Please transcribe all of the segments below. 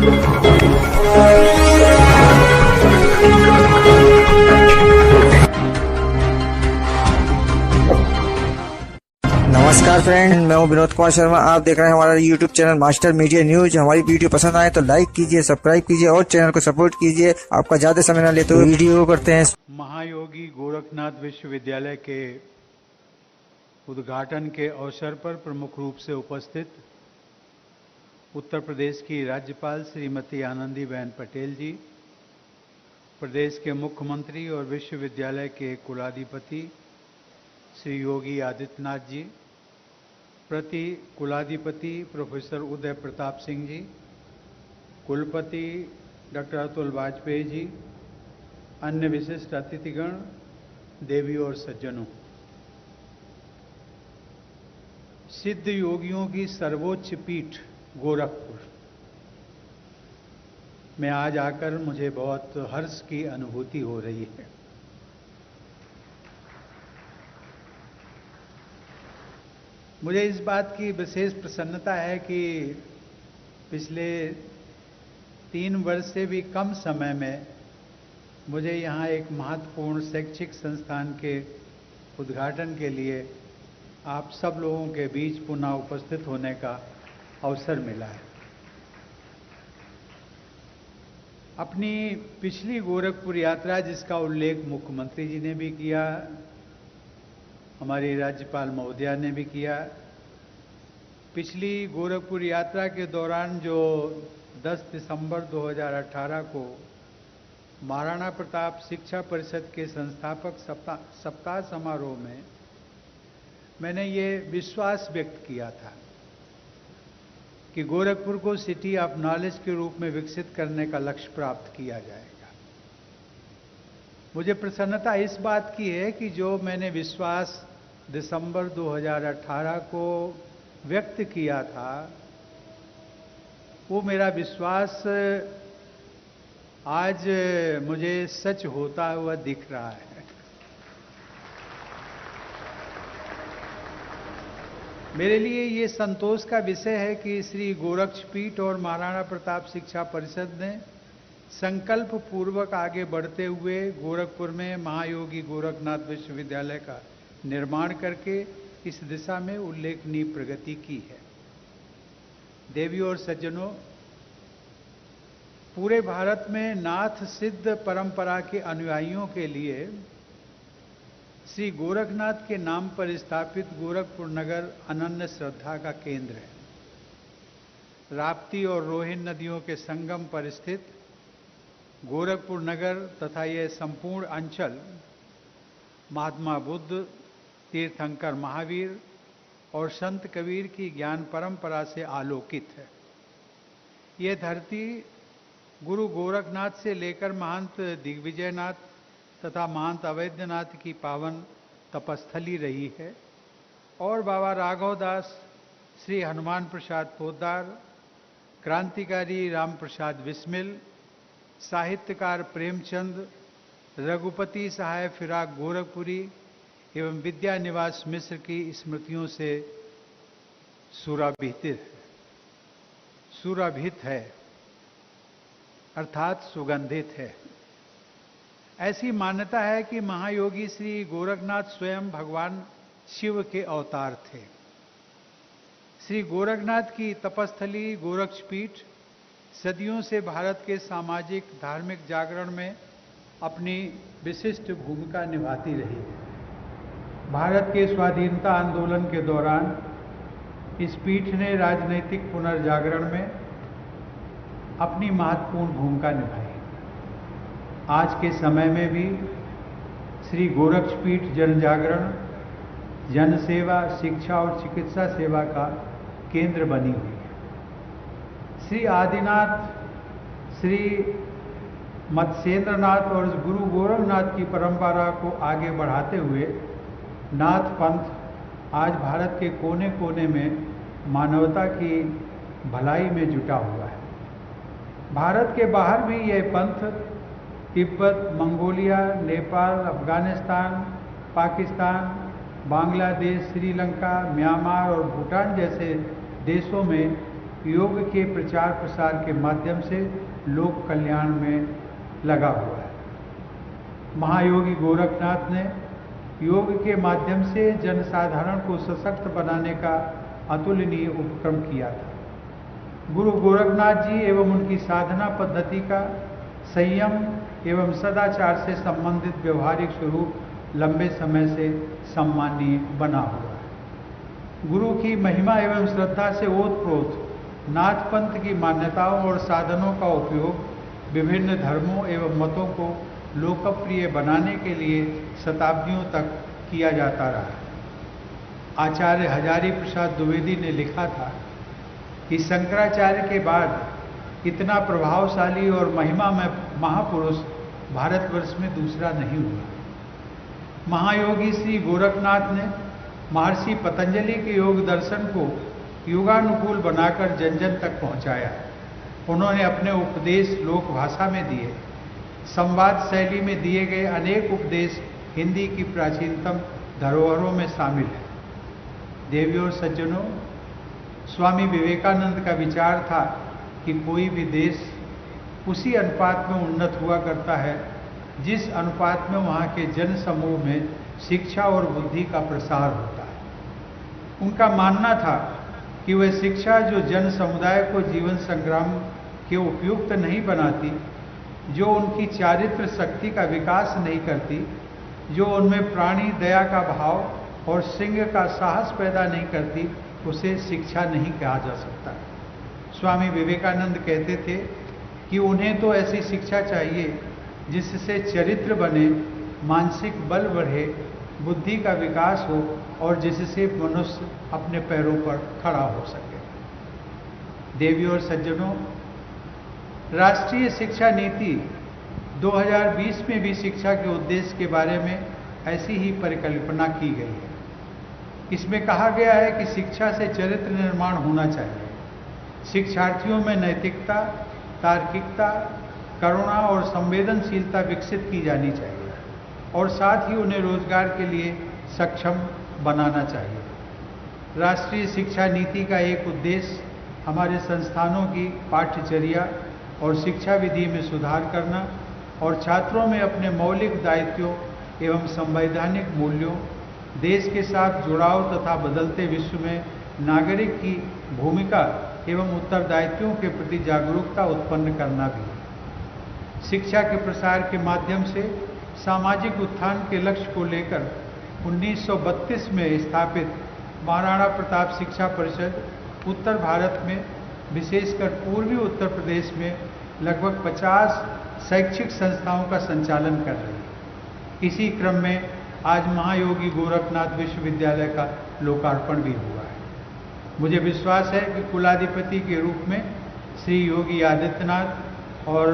नमस्कार फ्रेंड, मैं हूं विनोद कुमार शर्मा। आप देख रहे हैं हमारा YouTube channel master media news. हमारी वीडियो पसंद आए तो लाइक कीजिए, सब्सक्राइब कीजिए और चैनल को सपोर्ट कीजिए। आपका ज्यादा समय न लेते हुए वीडियो करते हैं। महायोगी गोरखनाथ विश्वविद्यालय के उद्घाटन के अवसर पर प्रमुख रूप से उपस्थित उत्तर प्रदेश की राज्यपाल श्रीमती आनंदीबेन पटेल जी, प्रदेश के मुख्यमंत्री और विश्वविद्यालय के कुलाधिपति श्री योगी आदित्यनाथ जी, प्रति कुलाधिपति प्रोफेसर उदय प्रताप सिंह जी, कुलपति डॉक्टर अतुल वाजपेयी जी, अन्य विशिष्ट अतिथिगण, देवी और सज्जनों, सिद्ध योगियों की सर्वोच्च पीठ गोरखपुर में आज आकर मुझे बहुत हर्ष की अनुभूति हो रही है। मुझे इस बात की विशेष प्रसन्नता है कि पिछले 3 वर्ष से भी कम समय में मुझे यहाँ एक महत्वपूर्ण शैक्षिक संस्थान के उद्घाटन के लिए आप सब लोगों के बीच पुनः उपस्थित होने का अवसर मिला है। अपनी पिछली गोरखपुर यात्रा, जिसका उल्लेख मुख्यमंत्री जी ने भी किया, हमारी राज्यपाल महोदया ने भी किया, पिछली गोरखपुर यात्रा के दौरान जो 10 दिसंबर 2018 को महाराणा प्रताप शिक्षा परिषद के संस्थापक सप्ताह समारोह में मैंने ये विश्वास व्यक्त किया था कि गोरखपुर को सिटी ऑफ नॉलेज के रूप में विकसित करने का लक्ष्य प्राप्त किया जाएगा। मुझे प्रसन्नता इस बात की है कि जो मैंने विश्वास दिसंबर 2018 को व्यक्त किया था, वो मेरा विश्वास आज मुझे सच होता हुआ दिख रहा है। मेरे लिए ये संतोष का विषय है कि श्री गोरक्षपीठ और महाराणा प्रताप शिक्षा परिषद ने संकल्प पूर्वक आगे बढ़ते हुए गोरखपुर में महायोगी गोरखनाथ विश्वविद्यालय का निर्माण करके इस दिशा में उल्लेखनीय प्रगति की है। देवी और सज्जनों, पूरे भारत में नाथ सिद्ध परंपरा के अनुयायियों के लिए श्री गोरखनाथ के नाम पर स्थापित गोरखपुर नगर अनन्य श्रद्धा का केंद्र है। राप्ती और रोहिन नदियों के संगम पर स्थित गोरखपुर नगर तथा यह संपूर्ण अंचल महात्मा बुद्ध, तीर्थंकर महावीर और संत कबीर की ज्ञान परंपरा से आलोकित है। यह धरती गुरु गोरखनाथ से लेकर महंत दिग्विजयनाथ तथा महंत अवैधनाथ की पावन तपस्थली रही है और बाबा राघव दास, श्री हनुमान प्रसाद पोद्दार, क्रांतिकारी राम प्रसाद बिस्मिल, साहित्यकार प्रेमचंद, रघुपति सहाय फिराक गोरखपुरी एवं विद्या निवास मिश्र की स्मृतियों से सुरभित है अर्थात सुगंधित है। ऐसी मान्यता है कि महायोगी श्री गोरखनाथ स्वयं भगवान शिव के अवतार थे। श्री गोरखनाथ की तपस्थली गोरक्षपीठ सदियों से भारत के सामाजिक धार्मिक जागरण में अपनी विशिष्ट भूमिका निभाती रही है। भारत के स्वाधीनता आंदोलन के दौरान इस पीठ ने राजनीतिक पुनर्जागरण में अपनी महत्वपूर्ण भूमिका निभाई। आज के समय में भी श्री गोरक्षपीठ जनजागरण, जनसेवा, शिक्षा और चिकित्सा सेवा का केंद्र बनी हुई है। श्री आदिनाथ, श्री मत्स्येंद्रनाथ और गुरु गोरखनाथ की परंपरा को आगे बढ़ाते हुए नाथ पंथ आज भारत के कोने कोने में मानवता की भलाई में जुटा हुआ है। भारत के बाहर भी यह पंथ तिब्बत, मंगोलिया, नेपाल, अफगानिस्तान, पाकिस्तान, बांग्लादेश, श्रीलंका, म्यांमार और भूटान जैसे देशों में योग के प्रचार प्रसार के माध्यम से लोक कल्याण में लगा हुआ है। महायोगी गोरखनाथ ने योग के माध्यम से जनसाधारण को सशक्त बनाने का अतुलनीय उपक्रम किया था। गुरु गोरखनाथ जी एवं उनकी साधना पद्धति का संयम एवं सदाचार से संबंधित व्यवहारिक स्वरूप लंबे समय से सम्माननीय बना हुआ है। गुरु की महिमा एवं श्रद्धा से ओतप्रोत नाथ पंथ की मान्यताओं और साधनों का उपयोग विभिन्न धर्मों एवं मतों को लोकप्रिय बनाने के लिए शताब्दियों तक किया जाता रहा। आचार्य हजारी प्रसाद द्विवेदी ने लिखा था कि शंकराचार्य के बाद इतना प्रभावशाली और महिमा में महापुरुष भारतवर्ष में दूसरा नहीं हुआ। महायोगी श्री गोरखनाथ ने महर्षि पतंजलि के योग दर्शन को युगानुकूल बनाकर जन जन तक पहुंचाया। उन्होंने अपने उपदेश लोक भाषा में दिए। संवाद शैली में दिए गए अनेक उपदेश हिंदी की प्राचीनतम धरोहरों में शामिल है। देवियों और सज्जनों, स्वामी विवेकानंद का विचार था कि कोई भी देश उसी अनुपात में उन्नत हुआ करता है जिस अनुपात में वहाँ के जन समूह में शिक्षा और बुद्धि का प्रसार होता है। उनका मानना था कि वह शिक्षा जो जन समुदाय को जीवन संग्राम के उपयुक्त नहीं बनाती, जो उनकी चारित्र शक्ति का विकास नहीं करती, जो उनमें प्राणी दया का भाव और सिंह का साहस पैदा नहीं करती, उसे शिक्षा नहीं कहा जा सकता। स्वामी विवेकानंद कहते थे कि उन्हें तो ऐसी शिक्षा चाहिए जिससे चरित्र बने, मानसिक बल बढ़े, बुद्धि का विकास हो और जिससे मनुष्य अपने पैरों पर खड़ा हो सके। देवियों और सज्जनों, राष्ट्रीय शिक्षा नीति 2020 में भी शिक्षा के उद्देश्य के बारे में ऐसी ही परिकल्पना की गई है। इसमें कहा गया है कि शिक्षा से चरित्र निर्माण होना चाहिए। शिक्षार्थियों में नैतिकता, तार्किकता, करुणा और संवेदनशीलता विकसित की जानी चाहिए और साथ ही उन्हें रोजगार के लिए सक्षम बनाना चाहिए। राष्ट्रीय शिक्षा नीति का एक उद्देश्य हमारे संस्थानों की पाठ्यचर्या और शिक्षा विधि में सुधार करना और छात्रों में अपने मौलिक दायित्वों एवं संवैधानिक मूल्यों, देश के साथ जुड़ाव तथा बदलते विश्व में नागरिक की भूमिका एवं उत्तरदायित्वों के प्रति जागरूकता उत्पन्न करना भी है। शिक्षा के प्रसार के माध्यम से सामाजिक उत्थान के लक्ष्य को लेकर 1932 में स्थापित महाराणा प्रताप शिक्षा परिषद उत्तर भारत में, विशेषकर पूर्वी उत्तर प्रदेश में लगभग 50 शैक्षिक संस्थाओं का संचालन कर रही है। इसी क्रम में आज महायोगी गोरखनाथ विश्वविद्यालय का लोकार्पण भी हुआ है। मुझे विश्वास है कि कुलाधिपति के रूप में श्री योगी आदित्यनाथ और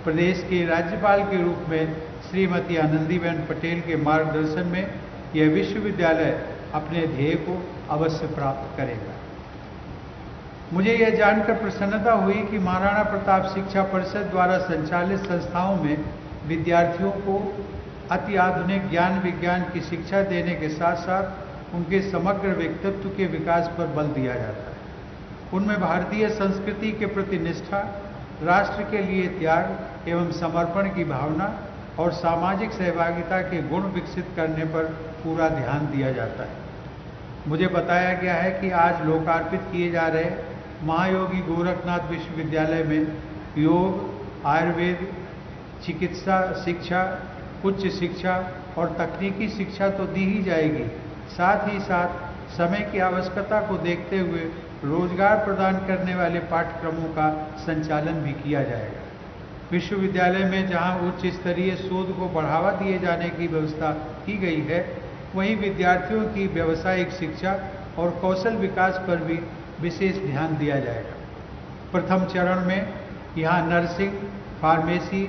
प्रदेश के राज्यपाल के रूप में श्रीमती आनंदीबेन पटेल के मार्गदर्शन में यह विश्वविद्यालय अपने ध्येय को अवश्य प्राप्त करेगा। मुझे यह जानकर प्रसन्नता हुई कि महाराणा प्रताप शिक्षा परिषद द्वारा संचालित संस्थाओं में विद्यार्थियों को अति आधुनिक ज्ञान विज्ञान की शिक्षा देने के साथ साथ उनके समग्र व्यक्तित्व के विकास पर बल दिया जाता है। उनमें भारतीय संस्कृति के प्रति निष्ठा, राष्ट्र के लिए त्याग एवं समर्पण की भावना और सामाजिक सहभागिता के गुण विकसित करने पर पूरा ध्यान दिया जाता है। मुझे बताया गया है कि आज लोकार्पित किए जा रहे महायोगी गोरखनाथ विश्वविद्यालय में योग, आयुर्वेद, चिकित्सा शिक्षा, उच्च शिक्षा और तकनीकी शिक्षा तो दी ही जाएगी, साथ ही साथ समय की आवश्यकता को देखते हुए रोजगार प्रदान करने वाले पाठ्यक्रमों का संचालन भी किया जाएगा। विश्वविद्यालय में जहां उच्च स्तरीय शोध को बढ़ावा दिए जाने की व्यवस्था की गई है, वहीं विद्यार्थियों की व्यावसायिक शिक्षा और कौशल विकास पर भी विशेष ध्यान दिया जाएगा। प्रथम चरण में यहाँ नर्सिंग, फार्मेसी,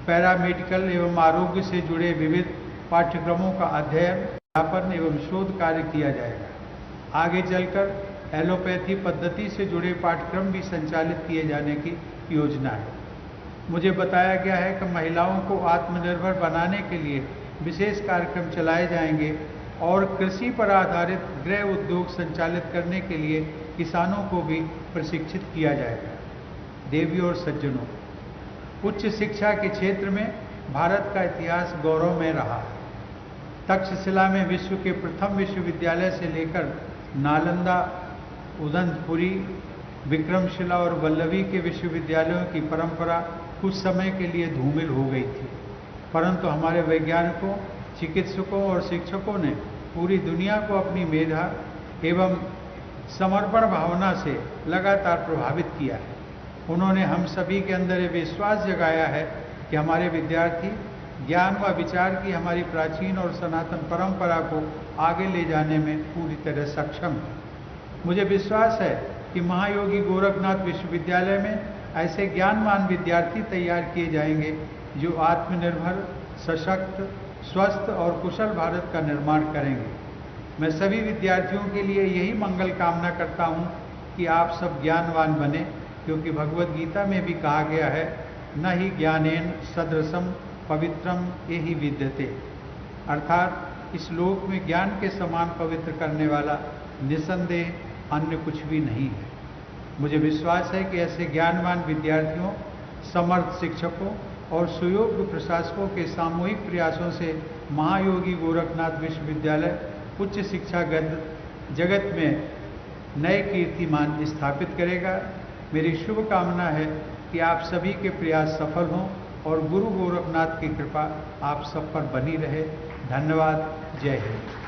पैरामेडिकल एवं आरोग्य से जुड़े विविध पाठ्यक्रमों का अध्ययन, अध्यापन एवं शोध कार्य किया जाएगा। आगे चलकर एलोपैथी पद्धति से जुड़े पाठ्यक्रम भी संचालित किए जाने की योजना है। मुझे बताया गया है कि महिलाओं को आत्मनिर्भर बनाने के लिए विशेष कार्यक्रम चलाए जाएंगे और कृषि पर आधारित गृह उद्योग संचालित करने के लिए किसानों को भी प्रशिक्षित किया जाएगा। देवियों और सज्जनों, उच्च शिक्षा के क्षेत्र में भारत का इतिहास गौरवमय रहा है। तक्षशिला में विश्व के प्रथम विश्वविद्यालय से लेकर नालंदा, उदंतपुरी, विक्रमशिला और वल्लभी के विश्वविद्यालयों की परंपरा कुछ समय के लिए धूमिल हो गई थी, परंतु हमारे वैज्ञानिकों, चिकित्सकों और शिक्षकों ने पूरी दुनिया को अपनी मेधा एवं समर्पण भावना से लगातार प्रभावित किया है। उन्होंने हम सभी के अंदर ये विश्वास जगाया है कि हमारे विद्यार्थी ज्ञान व विचार की हमारी प्राचीन और सनातन परंपरा को आगे ले जाने में पूरी तरह सक्षम है। मुझे विश्वास है कि महायोगी गोरखनाथ विश्वविद्यालय में ऐसे ज्ञानवान विद्यार्थी तैयार किए जाएंगे जो आत्मनिर्भर, सशक्त, स्वस्थ और कुशल भारत का निर्माण करेंगे। मैं सभी विद्यार्थियों के लिए यही मंगल कामना करता हूँ कि आप सब ज्ञानवान बने, क्योंकि भगवद गीता में भी कहा गया है, न ही ज्ञानेन सदृशम पवित्रम एहि विद्यते, अर्थात इस लोक में ज्ञान के समान पवित्र करने वाला निसंदेह अन्य कुछ भी नहीं है। मुझे विश्वास है कि ऐसे ज्ञानवान विद्यार्थियों, समर्थ शिक्षकों और सुयोग्य प्रशासकों के सामूहिक प्रयासों से महायोगी गोरखनाथ विश्वविद्यालय उच्च शिक्षा जगत में नए कीर्तिमान स्थापित करेगा। मेरी शुभकामना है कि आप सभी के प्रयास सफल हों और गुरु गोरखनाथ की कृपा आप सब पर बनी रहे। धन्यवाद। जय हिंद।